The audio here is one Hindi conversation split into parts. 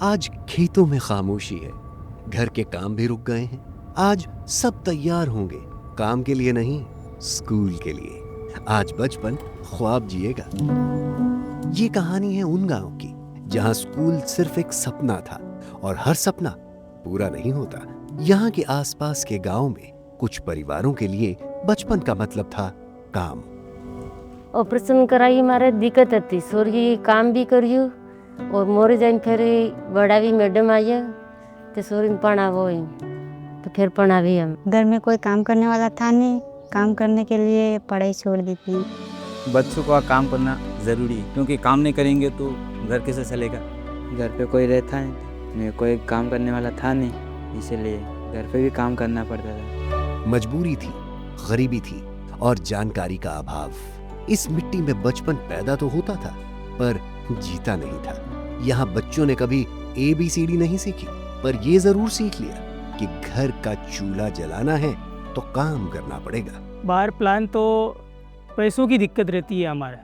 आज खेतों में खामोशी है, घर के काम भी रुक गए हैं। आज सब तैयार होंगे, काम के लिए नहीं, स्कूल के लिए। आज बचपन ख्वाब जिएगा। ये कहानी है उन गांव की जहां स्कूल सिर्फ एक सपना था और हर सपना पूरा नहीं होता। यहाँ के आसपास के गांव में कुछ परिवारों के लिए बचपन का मतलब था काम। ऑपरेशन कराई मारे दिक्कत थी, सोरी काम भी करियो और मोरे जाइन फिर बड़ा भी मैडम आई तो सोरी पढ़ावो तो फिर पढ़ावी हम। घर में कोई काम करने वाला था नहीं, काम करने के लिए पढ़ाई छोड़ दी थी। बच्चों को काम करना ज़रूरी है क्योंकि काम नहीं करेंगे तो घर कैसे चलेगा। घर पे कोई रहता नहीं, कोई काम करने वाला था नहीं, इसीलिए घर पे भी काम करना पड़ता था। मजबूरी थी, गरीबी थी और जानकारी का अभाव। इस मिट्टी में बचपन पैदा तो होता था पर जीता नहीं था। यहाँ बच्चों ने कभी ABCD नहीं सीखी, पर ये जरूर सीख लिया कि घर का चूल्हा जलाना है तो काम करना पड़ेगा। बाहर प्लान तो पैसों की दिक्कत रहती है हमारे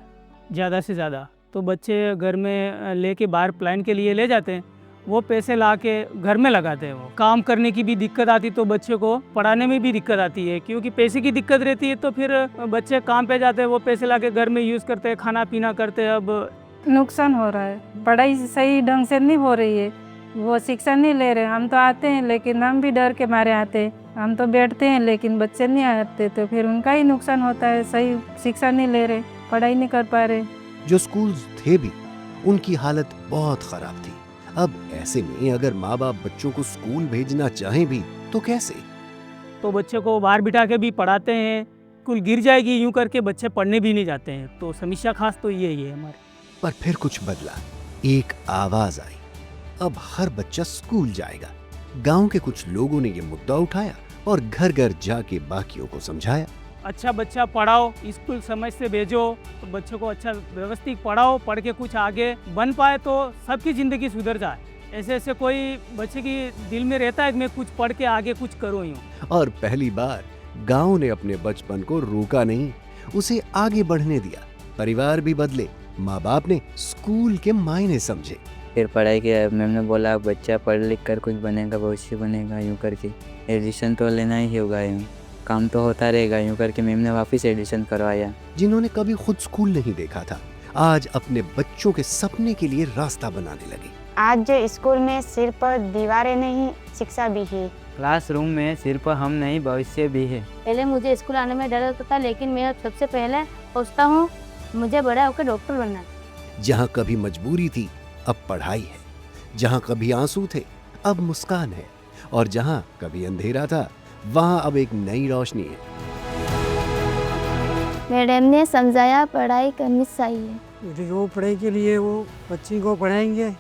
ज़्यादा से ज़्यादा, तो बच्चे घर में लेके बाहर प्लान के लिए ले जाते हैं, वो पैसे ला के घर में लगाते हैं। वो काम करने की भी दिक्कत आती तो बच्चे को पढ़ाने में भी दिक्कत आती है, क्योंकि पैसे की दिक्कत रहती है तो फिर बच्चे काम पे जाते हैं, वो पैसे ला के घर में यूज़ करते हैं, खाना पीना करते हैं। अब नुकसान हो रहा है, पढ़ाई सही ढंग से नहीं हो रही है, वो शिक्षा नहीं ले रहे। हम तो आते हैं लेकिन हम भी डर के मारे आते हैं, हम तो बैठते हैं लेकिन बच्चे नहीं आते, तो फिर उनका ही नुकसान होता है। सही शिक्षा नहीं ले रहे, पढ़ाई नहीं कर पा रहे। जो स्कूल थे भी उनकी हालत बहुत खराब थी। अब ऐसे में अगर माँ बाप बच्चों को स्कूल भेजना चाहें भी तो कैसे? तो बच्चे को बाहर बिठा के भी पढ़ाते हैं, स्कूल गिर जाएगी यूं करके बच्चे पढ़ने भी नहीं जाते हैं। तो समस्या खास तो यही है हमारे। पर फिर कुछ बदला, एक आवाज आई, अब हर बच्चा स्कूल जाएगा। गांव के कुछ लोगों ने ये मुद्दा उठाया और घर घर जाके बाकियों को समझाया। अच्छा बच्चा पढ़ाओ, स्कूल समय से भेजो, तो बच्चों को अच्छा व्यवस्थित पढ़ाओ, पढ़ के कुछ आगे बन पाए तो सबकी ज़िंदगी सुधर जाए। ऐसे ऐसे कोई बच्चे की दिल में रहता है कि मैं कुछ पढ़ के आगे कुछ करूँ यूँ। और पहली बार गांव ने अपने बचपन को रोका नहीं, उसे आगे बढ़ने दिया। परिवार भी बदले, माँ बाप ने स्कूल के मायने समझे। फिर पढ़ाई किया, मैम ने बोला बच्चा पढ़ लिख कर कुछ बनेगा, भविष्य बनेगा, यूँ करके एडमिशन तो लेना ही होगा, यूँ काम तो होता रहेगा, यूँ करके मैम ने वापस एडमिशन करवाया। जिन्होंने कभी खुद स्कूल नहीं देखा था, आज अपने बच्चों के सपने के लिए रास्ता बनाने लगे। आज जो स्कूल में सिर्फ दीवारें नहीं, शिक्षा भी है। क्लासरूम में सिर्फ हम नहीं, भविष्य भी है। पहले मुझे स्कूल आने में डर लगता था, लेकिन मैं अब सबसे पहले सोचता हूँ मुझे बड़ा होकर डॉक्टर बनना है। जहाँ कभी मजबूरी थी अब पढ़ाई है, जहाँ कभी आंसू थे अब मुस्कान है, और जहाँ कभी अंधेरा था वहाँ अब एक नई रोशनी है। मैडम ने समझाया पढ़ाई करनी चाहिए। जो पढ़ाई के लिए वो बच्ची को पढ़ाएंगे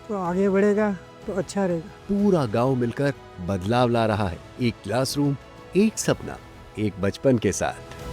तो आगे बढ़ेगा तो अच्छा रहेगा। पूरा गांव मिलकर बदलाव ला रहा है, एक क्लासरूम, एक सपना, एक बचपन के साथ।